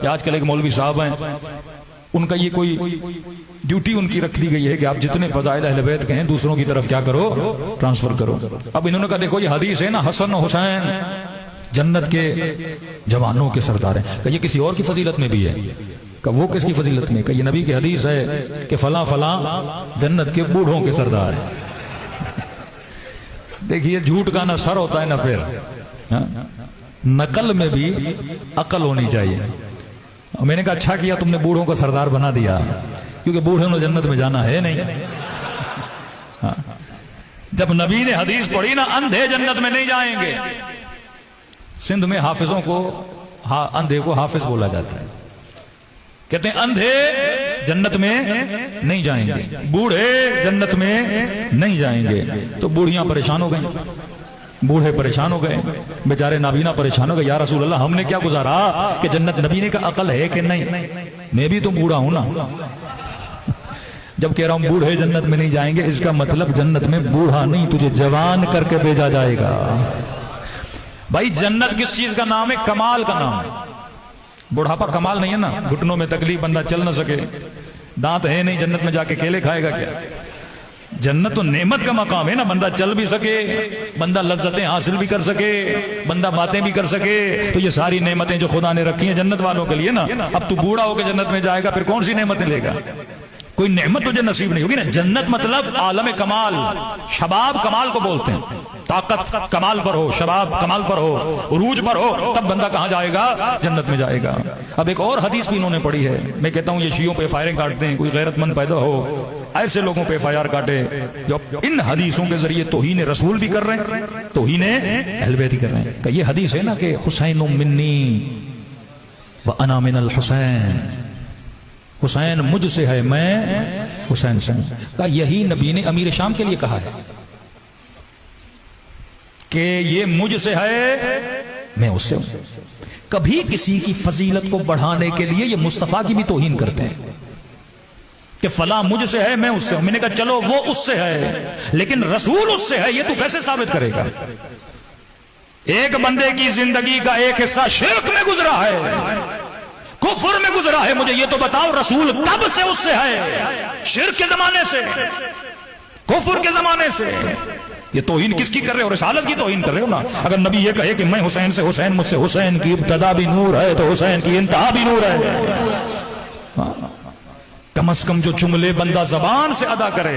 कि आजकल एक मौलवी साहब हैं, उनका ये कोई ड्यूटी उनकी रख दी गई है कि आप जितने फजाइल अहले बैत के हैं दूसरों की तरफ क्या करो, ट्रांसफर करो। अब इन्होंने कहा देखो ये हदीस है ना, हसन हुसैन जन्नत के जवानों के सरदार हैं, कि ये किसी और की फजीलत में भी है। कि वो किसकी फजीलत में? कि ये नबी की हदीस है कि फला फला जन्नत के बूढ़ों के सरदार है। देखिए झूठ का ना सर होता है ना फिर, नकल में भी अकल होनी चाहिए। और मैंने कहा अच्छा किया तुमने बूढ़ों को सरदार बना दिया, क्योंकि बूढ़ों ने जन्नत में जाना है नहीं। हाँ। जब नबी ने हदीस पढ़ी ना, अंधे जन्नत में नहीं जाएंगे। सिंध में हाफिजों को अंधे को हाफिज बोला जाता है। कहते हैं अंधे जन्नत में नहीं जाएंगे, बूढ़े जन्नत में नहीं जाएंगे। तो बूढ़ियां परेशान हो गई, बूढ़े परेशान हो गए, बेचारे नाबीना परेशान हो गए। या रसूल अल्लाह हमने क्या गुजारा कि जन्नत, नबी ने कहा अकल है कि नहीं? मैं भी तो बूढ़ा हूं ना। जब कह रहा हूं बूढ़े जन्नत में नहीं जाएंगे, इसका मतलब जन्नत में बूढ़ा नहीं, तुझे जवान करके भेजा जाएगा। भाई जन्नत किस चीज का नाम है? कमाल का नाम है। बुढ़ापा कमाल नहीं है ना, घुटनों में तकलीफ, बंदा चल ना सके, दांत है नहीं, जन्नत में जाके केले खाएगा क्या? जन्नत तो नेमत का मकाम है ना, बंदा चल भी सके, बंदा लज्जतें हासिल भी कर सके, बंदा बातें भी कर सके। तो ये सारी नेमतें जो खुदा ने रखी हैं जन्नत वालों के लिए ना। अब तू बूढ़ा होकर जन्नत में जाएगा, फिर कौन सी नेमतें लेगा? कोई नेमत तुझे नसीब नहीं होगी ना। जन्नत मतलब आलम कमाल, शबाब कमाल को बोलते हैं। ताकत कमाल पर हो, शबाब कमाल पर हो, उरूज पर हो, तब बंदा कहां जाएगा? जन्नत में जाएगा। अब एक और हदीस भी इन्होंने पढ़ी है। मैं कहता हूं ये शियों पे फायरिंग काटते हैं, कोई गैरतमंद पैदा हो ऐसे लोगों पे एफआईआर काटे जो इन हदीसों के जरिए तौहीन रसूल भी कर रहे हैं, तौहीन अहले बैत भी कर रहे हैं। ये हदीस है ना कि हुसैन मिन्नी व अना मिनल हुसैन, हुसैन मुझसे है, मैं हुसैन से हूं। का यही नबी ने अमीर शाम के लिए कहा है कि ये मुझसे है, मैं उससे हूं। कभी किसी की फजीलत को बढ़ाने के लिए ये मुस्तफा की भी तौहीन करते हैं कि फला मुझसे है, मैं उससे हूं। मैंने कहा चलो वो उससे है, लेकिन रसूल उससे है, ये तू कैसे साबित करेगा? एक बंदे की जिंदगी का एक हिस्सा शिर्क में गुजरा है, कुफ्र में गुजरा है, मुझे ये तो बताओ रसूल कब से उससे है? शिर्क के जमाने से, कुफ्र के जमाने से। ये तौहीन किसकी कर रहे हो? रिसालत की तौहीन कर रहे हो ना। अगर नबी ये कहे कि मैं हुसैन से, हुसैन मुझसे, हुसैन की इब्तदा भी नूर है तो हुसैन की इंतहा भी नूर है। कम से कम जो जुमले बंदा जबान से अदा करे।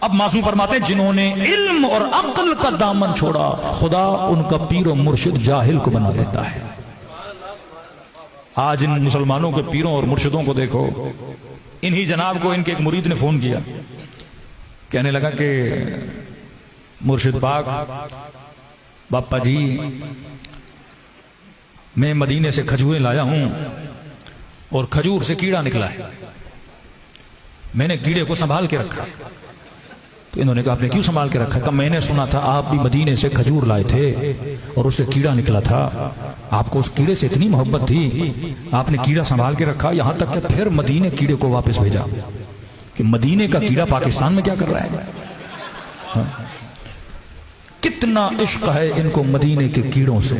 अब मासूम फरमाते हैं जिन्होंने इल्म और अक्ल का दामन छोड़ा, खुदा उनका पीर और मुर्शिद जाहिल को बना देता है। आज इन मुसलमानों के पीरों और मुर्शिदों को देखो। इन्हीं जनाब को इनके एक मुरीद ने फोन किया, कहने लगा कि मुर्शिद पाक बापा जी, मैं मदीने से खजूरें लाया हूं और खजूर से कीड़ा निकला है, मैंने कीड़े को संभाल के रखा। तो इन्होंने कहा आपने क्यों संभाल के रखा? कहा मैंने सुना था आप भी मदीने से खजूर लाए थे और उससे कीड़ा निकला था, आपको उस कीड़े से इतनी मोहब्बत थी, आपने कीड़ा संभाल के रखा, यहां तक कि फिर मदीने कीड़े को वापस भेजा। कि मदीने का कीड़ा पाकिस्तान में क्या कर रहा है? हाँ? कितना इश्क है इनको मदीने के कीड़ों से।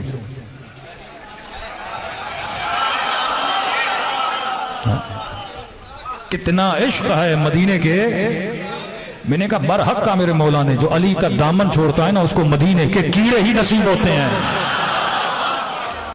हाँ? कितना इश्क है मदीने के। मैंने कहा बरहक का मेरे मौला ने, जो अली का दामन छोड़ता है ना उसको मदीने के कीड़े ही नसीब होते हैं।